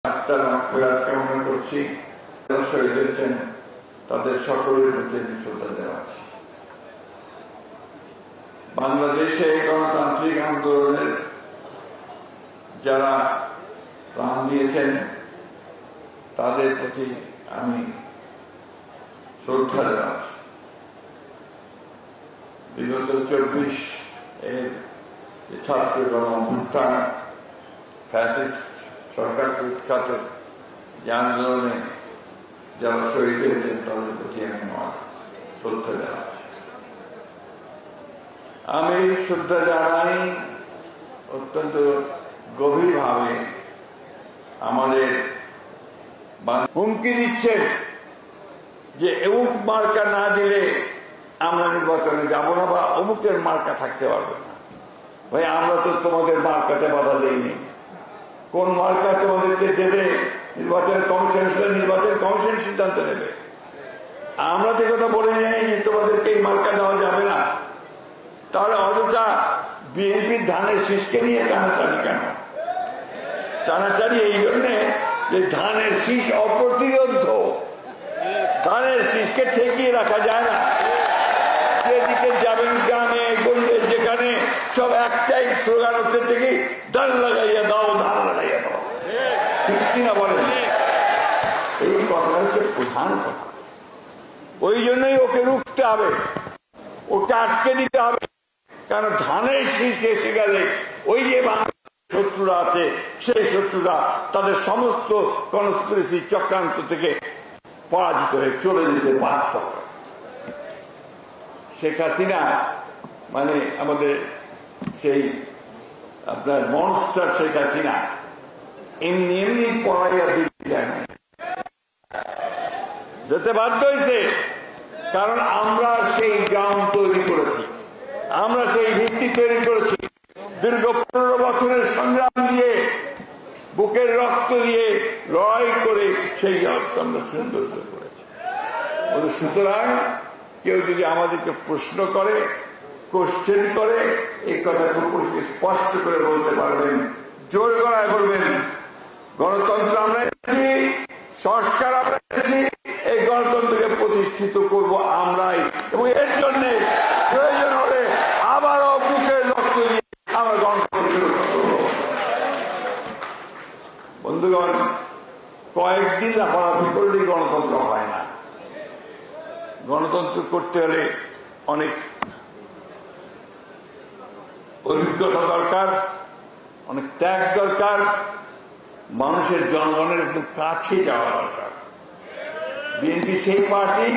আত্মার মাগফিরাত কামনা করছি। শহীদ হয়েছেন তাদের সকলের প্রতি শ্রদ্ধা জানাচ্ছি। বাংলাদেশে গণতান্ত্রিক আন্দোলনের যারা প্রাণ দিয়েছেন তাদের প্রতি আমি শ্রদ্ধা জানাচ্ছি। বিগত 24 এর ছাত্র গণ-অভ্যুত্থান ফ্যাসিস্ট সরকারকে উৎখাতের যে আন্দোলনে যারা শহীদ হয়েছেন তাদের প্রতি আমি আমার শ্রদ্ধা জানাচ্ছি। আমি শ্রদ্ধা জানাই অত্যন্ত গভীরভাবে আমাদের হুমকি দিচ্ছেন যে অমুক মার্কা না দিলে আমরা নির্বাচনে যাব না বা অমুকের মার্কা থাকতে পারবে না। ভাই, আমরা তো তোমাদের মার্কাতে বাধা দেইনি। কোন মার্কা তোমাদেরকে দেবে নির্বাচন কমিশন, নির্বাচন কমিশন সিদ্ধান্ত নেবে। আমরা তো কথা বলে যাইনি তোমাদেরকে এই মার্কা দেওয়া যাবে না। তাহলে অযথা বিএনপির ধানের শীষকে নিয়ে টানাটানি কেন? টানাটানি এই জন্যে যে ধানের শীষ অপ্রতিরোধ্য, ধানের শীষকে ঠেকিয়ে রাখা যায় না। যেদিকে যাবেন গ্রামে গঞ্জে যেখানে সব একটাই স্লোগান হচ্ছে থেকে ধান লাগাইয়া দাও, ধান লাগাইয়া দাও। ঠিক কিনা বলেন? এই কথাটা হচ্ছে প্রধান কথা। ওই জন্যই ওকে রুখতে হবে, ওকে আটকে দিতে হবে। কারণ ধানের শীষ এসে গেলে ওই যে শত্রুরা আছে সেই শত্রুরা তাদের সমস্ত কনস্পিরেসি চক্রান্ত থেকে পরাজিত হয়ে চলে যেতে বাধ্য হবে। শেখ হাসিনা মানে আমাদের সেই আপনার মনস্টার শেখ হাসিনা এমনি এমনি পড়াইয়া দিতে যায় না, যেতে বাধ্য হয়েছে। কারণ আমরা সেই গ্রাউন্ড তৈরি করেছি, আমরা সেই ভিত্তি তৈরি করেছি। দীর্ঘ 15 বছরের সংগ্রাম দিয়ে, বুকের রক্ত দিয়ে লড়াই করে সেই রক্ত আমরা সুন্দর করেছি। সুতরাং কেউ যদি আমাদেরকে প্রশ্ন করে, কোশ্চেন করে, এই কথাটা স্পষ্ট করে বলতে পারবেন, জোর গলায় বলবেন গণতন্ত্র আমরা এনেছি, সংস্কার আমরা এনেছি, এই গণতন্ত্রকে প্রতিষ্ঠিত করব আমরাই, এবং এর জন্য প্রয়োজন হলে আবারও বুকের রক্ত দিয়ে আমরা গণতন্ত্র করব। বন্ধুগণ, কয়েকদিন লাফালাফি করলেই গণতন্ত্র হয় না। গণতন্ত্র করতে হলে অনেক অভিজ্ঞতা দরকার, অনেক ত্যাগ দরকার, মানুষের জনগণের একদম কাছে যাওয়া দরকার। বিএনপি সেই পার্টি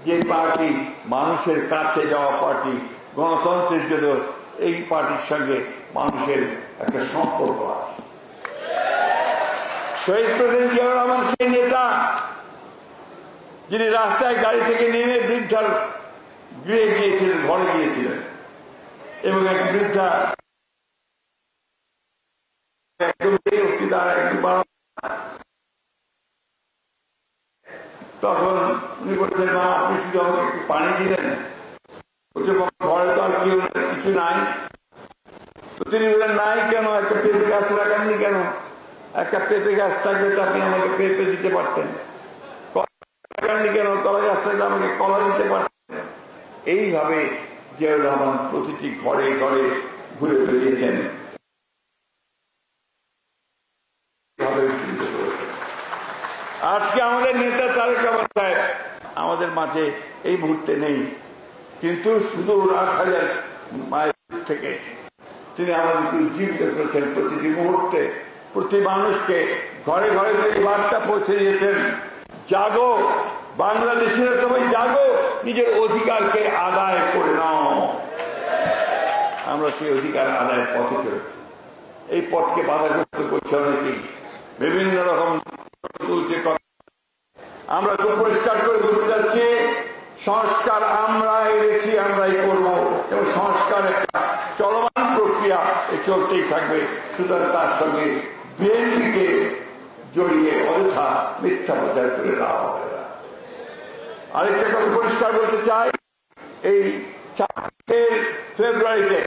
যে পার্টি মানুষের কাছে যাওয়া পার্টি। গণতন্ত্রের জন্য এই পার্টির সঙ্গে মানুষের একটা সম্পর্ক আছে। শহীদ প্রেসিডেন্ট জিয়াউর রহমান সেই নেতা যিনি রাস্তায় গাড়ি থেকে নেমে বৃদ্ধার গৃহে গিয়েছিলেন, ঘরে গিয়েছিলেন, এবং এক বৃদ্ধা তখন উনি বলছেন, মা আপনি শুধু আমাকে একটু পানি দিলেন, ঘরে তো আর কেউ কিছু নাই। তিনি বললেন, নাই কেন? একটা পেঁপে গাছ লাগাননি কেন? একটা পেঁপে গাছ থাকলে তো আপনি আমাকে পেঁপে দিতে পারতেন। লাগাননি কেন? কলা গাছ থাকলে আমাকে কলা দিতে পারতেন। এইভাবে জিয়াউর রহমান প্রতিটি ঘরে ঘরে ঘুরে বেরিয়েছেন। আজকে আমাদের নেতা তারেক রহমান সাহেব আমাদের মাঝে এই মুহূর্তে নেই, কিন্তু শুধু রাজহাজার মায়ের থেকে তিনি আমাদেরকে উজ্জীবিত করেছেন। প্রতিটি মুহূর্তে প্রতি মানুষকে ঘরে ঘরে এই বার্তা পৌঁছে দিয়েছেন, জাগো বাংলাদেশিরা, সবাই জাগো, নিজের অধিকারকে আদায় করে নাও। আমরা সেই অধিকার আদায়ের পথে চলেছি। এই পথকে বাধাগ্রস্ত করছে অনেকেই, বিভিন্ন রকম তুলছে কথা। আমরা খুব পরিষ্কার করে বলতে যাচ্ছি, সংস্কার আমরা এনেছি, আমরাই করব, এবং সংস্কার একটা চলমান প্রক্রিয়া, চলতেই থাকবে। সুতরাং তার সঙ্গে বিএনপিকে জড়িয়ে অযথা মিথ্যা প্রচার করে লাভ হবে না। আরেকটা কথা পরিষ্কার বলতে চাই, এই 4 ফেব্রুয়ারিতে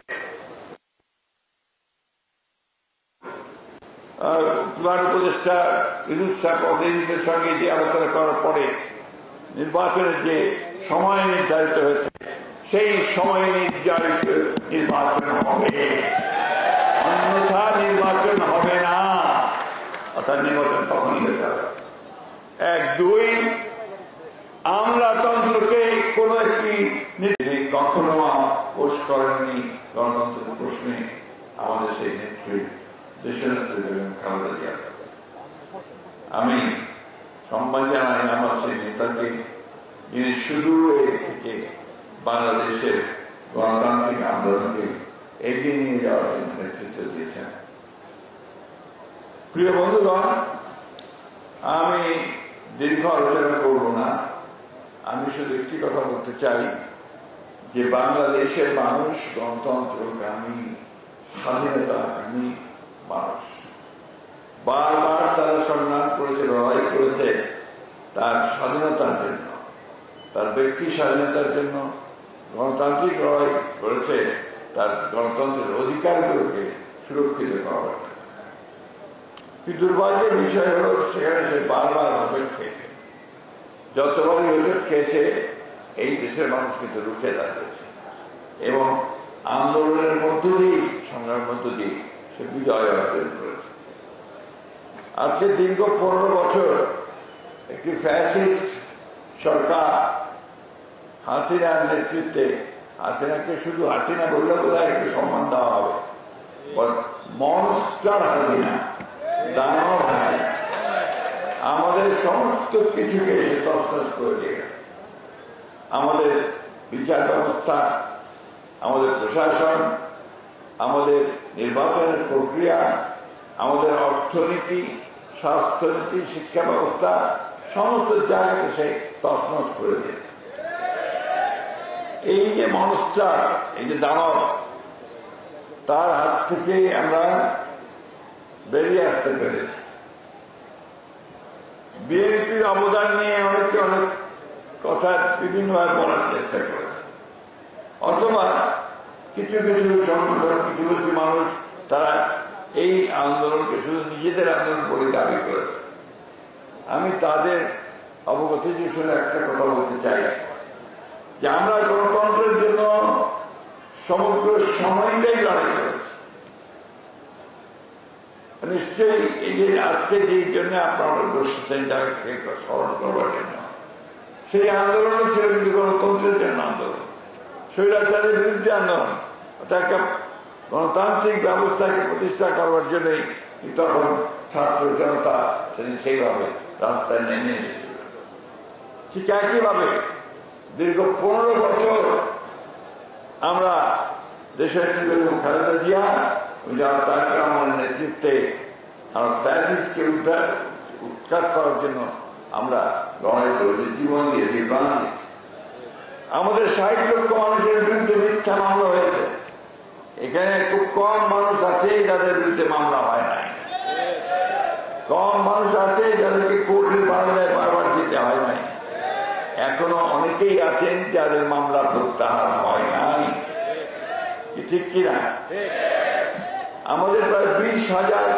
প্রধান উপদেষ্টা ইউনূস সাহেবের সঙ্গে যে আলোচনা করার পরে নির্বাচনের যে সময় নির্ধারিত হয়েছে সেই সময় নির্ধারিত নির্বাচন হবে, অন্যথা নির্বাচন হবে না। অর্থাৎ নির্বাচন তখনই হতে হবে। 1, 2 আমলাতন্ত্রকে কোন একটি কখনো আপোষ করেননি গণতন্ত্রের প্রশ্নে আমাদের সেই নেত্রী, দেশের নেত্রী খালেদা জিয়া। আমি সম্মান জানাই আমার সেই নেতাকে, যিনি শুরু থেকে বাংলাদেশের গণতান্ত্রিক আন্দোলনকে এগিয়ে নিয়ে যাওয়ার জন্য নেতৃত্ব দিয়েছেন। প্রিয় বন্ধুগণ, আমি দীর্ঘ আলোচনা করব না। আমি শুধু একটি কথা বলতে চাই যে বাংলাদেশের মানুষ গণতন্ত্রকামী, স্বাধীনতাকামী মানুষ। বারবার তারা সংগ্রাম করেছে, লড়াই করেছে তার স্বাধীনতার জন্য, তার ব্যক্তি স্বাধীনতার জন্য। গণতান্ত্রিক লড়াই করেছে তার গণতন্ত্রের অধিকারগুলোকে সুরক্ষিত করার জন্য। কিন্তু দুর্ভাগ্যের বিষয় হল সেখানে সে বারবার হোঁচট খেয়েছে। যতবারই হোঁচট খেয়েছে এই দেশের মানুষ কিন্তু রুখে দাঁড়িয়েছে এবং আন্দোলনের মধ্য দিয়েই, সংগ্রামের মধ্য দিয়ে সে বিজয় অর্জন করেছে। আজকে দীর্ঘ 15 বছর একটি ফ্যাসিস্ট সরকার হাসিনার নেতৃত্বে, হাসিনাকে শুধু হাসিনা বললে বোধহয় একটু সম্মান দেওয়া হবে, মনস্টার হাসিনা, দানব হাসিনা আমাদের সমস্ত কিছুকে এসে তছনছ করে দিয়ে গেছে। আমাদের বিচার ব্যবস্থা, আমাদের প্রশাসন, আমাদের নির্বাচনের প্রক্রিয়া, আমাদের অর্থনীতি, স্বাস্থ্যনীতি, শিক্ষা ব্যবস্থা, সমস্ত জায়গাতে সে তছনছ করে দিয়েছে। এই যে মনস্টার, এই যে দানব, তার হাত থেকে আমরা বেরিয়ে আসতে পেরেছি। বিএনপির অবদান নিয়ে অনেকে অনেক কথা বিভিন্নভাবে বলার চেষ্টা করেছে, অথবা কিছু কিছু সংগঠন, কিছু কিছু মানুষ তারা এই আন্দোলনকে শুধু নিজেদের আন্দোলন বলে দাবি করেছে। আমি তাদের অবগতির জন্য একটা কথা বলতে চাই যে আমরা গণতন্ত্রের জন্য সমগ্র সময়টাই লড়াই করেছি। নিশ্চয়ই এই যে আজকে যেই জন্য আপনারা বসেছেন যাকে স্মরণ করবার জন্য, সেই আন্দোলনও ছিল কিন্তু গণতন্ত্রের জন্য আন্দোলন, স্বৈরাচারের বিরুদ্ধে আন্দোলন, অর্থাৎ একটা গণতান্ত্রিক ব্যবস্থাকে প্রতিষ্ঠা করবার জন্যই তখন ছাত্র জনতা সেদিন সেইভাবে রাস্তায় নেমে এসেছিল। ঠিক একইভাবে দীর্ঘ 15 বছর আমরা দেশের খালেদা জিয়া আমার নেতৃত্বে আমরা ফ্যাসিস্টকে উৎখাত করার জন্য আমরা লড়াই করেছি, জীবন দিয়েছি, প্রাণ দিয়েছি। আমাদের 60 লক্ষ মানুষের বিরুদ্ধে মিথ্যা মামলা হয়েছে। এখানে খুব কম মানুষ আছে যাদের বিরুদ্ধে মামলা হয় নাই, কম মানুষ আছে যাদেরকে কোর্টের বারান্দায় বারবার যেতে হয় নাই। এখনো অনেকেই আছেন যাদের মামলা প্রত্যাহার হয় নাই, ঠিক কিনা? আমাদের প্রায় 20,000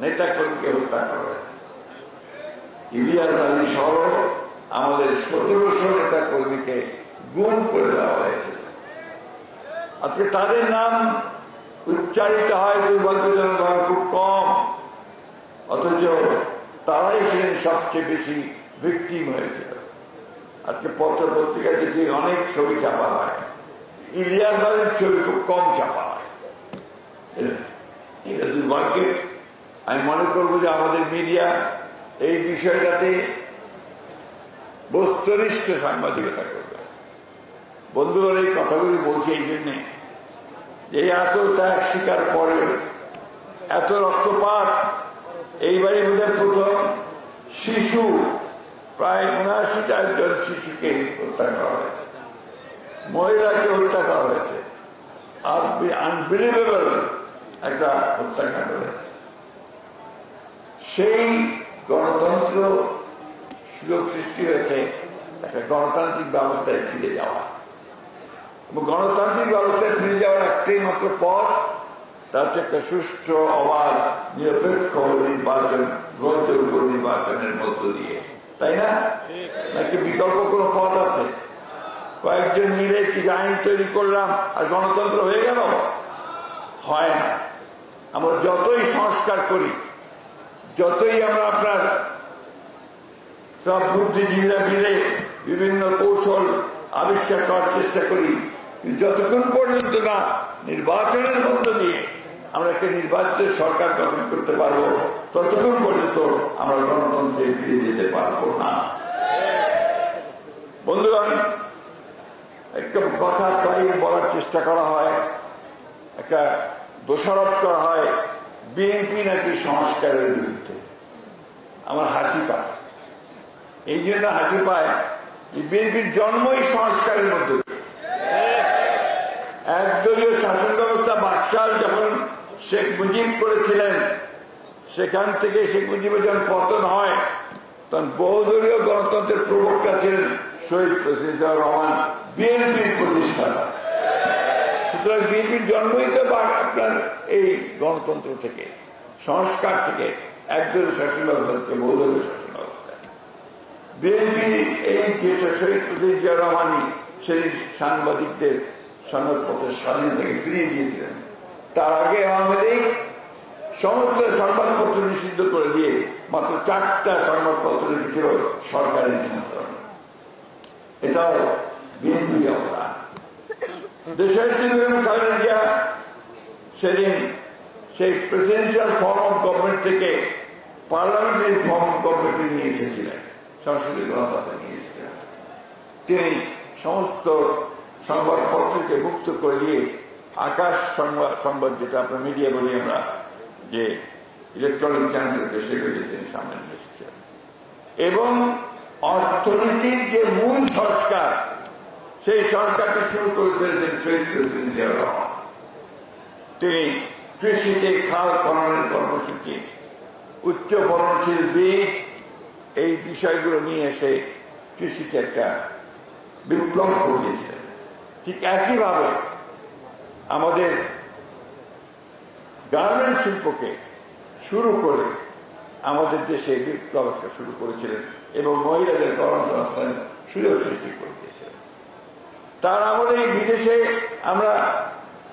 নেতা কর্মীকে হত্যা করা হয়েছে। ইলিয়াস আলী সহ আমাদের 1700 নেতা কর্মীকে গুম করে দেওয়া হয়েছে। আজকে তাদের নাম উচ্চারিত হয় দুর্ভাগ্যজনকভাবে খুব কম, অথচ তারাই ছিলেন সবচেয়ে বেশি ভিকটিম হয়েছিল। আজকে পত্র পত্রিকা দেখি অনেক ছবি ছাপা হয়, ইলিয়াস আলীর ছবি খুব কম ছাপা হয়। এটা দুর্ভাগ্যের। আমি মনে করবো যে আমাদের মিডিয়া এই বিষয়টাতে বস্তুনিষ্ঠ সাংবাদিকতা করবে। বন্ধুগণ, এই কথাগুলি বলছি এই জন্যে যে এত ত্যাগ শিকার পরে এত রক্তপাত, এইবারই বোধহয় প্রথম শিশু, প্রায় 79 জন শিশুকে হত্যা করা হয়েছে, মহিলাকে হত্যা করা হয়েছে, আর আনবিলিভেবল একটা হত্যাকাণ্ড হয়েছে। সেই গণতন্ত্র সুযোগ সৃষ্টি হয়েছে একটা গণতান্ত্রিক ব্যবস্থায় ফিরে যাওয়া, এবং গণতান্ত্রিক ব্যবস্থায় ফিরে যাওয়ার একটাই মাত্র পথ তা হচ্ছে একটা সুষ্ঠু অবাধ নিরপেক্ষ নির্বাচন, গ্রহণযোগ্য নির্বাচনের মধ্য দিয়ে, তাই না? নাকি বিকল্প কোনো পথ আছে? কয়েকজন মিলে কি আইন তৈরি করলাম আর গণতন্ত্র হয়ে গেল? হয় না। আমরা যতই সংস্কার করি, যতই আমরা আপনার সব বুদ্ধিজীবীরা মিলে বিভিন্ন কৌশল আবিষ্কার করার চেষ্টা করি, কিন্তু যতক্ষণ পর্যন্ত না নির্বাচনের মধ্য দিয়ে আমরা একটা নির্বাচিত সরকার গঠন করতে পারবো, ততক্ষণ পর্যন্ত আমরা গণতন্ত্রে ফিরে যেতে পারবো না। বন্ধুগণ, একটা কথা প্রায় বলার চেষ্টা করা হয়, একটা দোষারোপ করা হয়, বিএনপি নাকি সংস্কারের বিরুদ্ধে। আমার হাসি পায়। এই জন্য হাসি পায় যে বিএনপির জন্মই সংস্কারের মধ্যে দিয়ে। একদলীয় শাসন ব্যবস্থা বাকশাল যখন শেখ মুজিব করেছিলেন, সেখান থেকে শেখ মুজিবের যখন পতন হয়, তখন বহুদলীয় গণতন্ত্রের প্রবক্তা ছিলেন শহীদ প্রেসিডেন্ট জিয়াউর রহমান, বিএনপির প্রতিষ্ঠাতা। সুতরাং বিএনপির জন্মই তো আপনার এই গণতন্ত্র থেকে, সংস্কার থেকে, একদলীয় শাসন ব্যবস্থা থেকে বহুদলীয় শাসন ব্যবস্থায়। বিএনপি এই দেশের শহীদ প্রেসিডেন্ট জিয়াউর রহমানই সেদিন সাংবাদিকদের সংবাদপত্রের স্বাধীনতাকে ফিরিয়ে দিয়েছিলেন। তার আগে আওয়ামী লীগ সমস্ত সংবাদপত্র নিষিদ্ধ করে দিয়ে মাত্র 4টা সংবাদপত্র রেখেছিল সরকারের নিয়ন্ত্রণে। এটাও বিএনপির অবদান। দেশের খালেদা জিয়া সেদিন সেই প্রেসিডেন্সিয়াল ফর্ম অফ গভর্নমেন্ট থেকে পার্লামেন্টারি ফর্ম অফ গভর্নমেন্টে নিয়ে এসেছিলেন, সংসদীয় গণতন্ত্রে নিয়ে এসেছিলেন। তিনি সমস্ত সংবাদপত্রকে মুক্ত করে দিয়ে আকাশ সংবাদ, যেটা আপনার মিডিয়া বলি আমরা, যে ইলেকট্রনিক চ্যানেলকে, সেগুলি তিনি সামনে নিয়ে এসেছেন। এবং অর্থনীতির যে মূল সংস্কার, সেই সংস্কারটি শুরু করে ফেলেছেন শহীদ প্রেসিডেন্ট জিয়াউর রহমান। তিনি কৃষিতে খাল খননের কর্মসূচি, উচ্চ ফলনশীল বীজ, এই বিষয়গুলো নিয়ে এসে কৃষিতে একটা বিপ্লব ঘটিয়েছিলেন। ঠিক একইভাবে আমাদের গার্মেন্ট শিল্পকে শুরু করে আমাদের দেশে বিপ্লব একটা শুরু করেছিলেন এবং মহিলাদের কর্মসংস্থান সুযোগ সৃষ্টি করে দিয়েছিলেন। তার আমাদের এই বিদেশে আমরা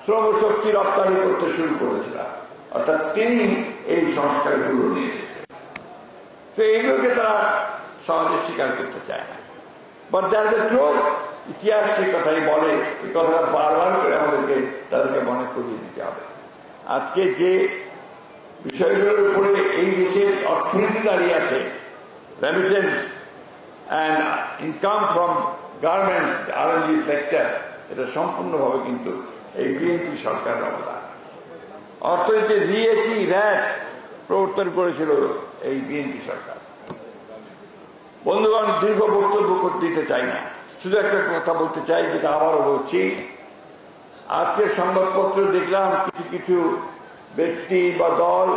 শ্রমশক্তি রপ্তানি করতে শুরু করেছিলাম, অর্থাৎ তিনি এই সংস্কারগুলো নিয়ে এসেছেন। তো এইগুলোকে তারা সহজে স্বীকার করতে চায় না। But that's the truth. ইতিহাস সেই কথাই বলে, এই কথাটা বারবার করে আমাদেরকে তাদেরকে মনে করিয়ে দিতে হবে। আজকে যে বিষয়গুলোর উপরে এই দেশের অর্থনীতি দাঁড়িয়ে আছে, remittance and income from garments, R&D sector, এটা সম্পূর্ণভাবে কিন্তু এই বিএনপি সরকারের অবদান। অর্থনীতি VAT প্রবর্তন করেছিল এই বিএনপি সরকার। বন্ধুগণ, দীর্ঘ বক্তব্য করতে দিতে চাই না, শুধু একটা কথা বলতে চাই, যেটা আবারও বলছি। আজকের সংবাদপত্র দেখলাম কিছু কিছু ব্যক্তি বা দল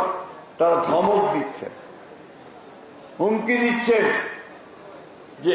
তারা ধমক দিচ্ছেন, হুমকি দিচ্ছেন যে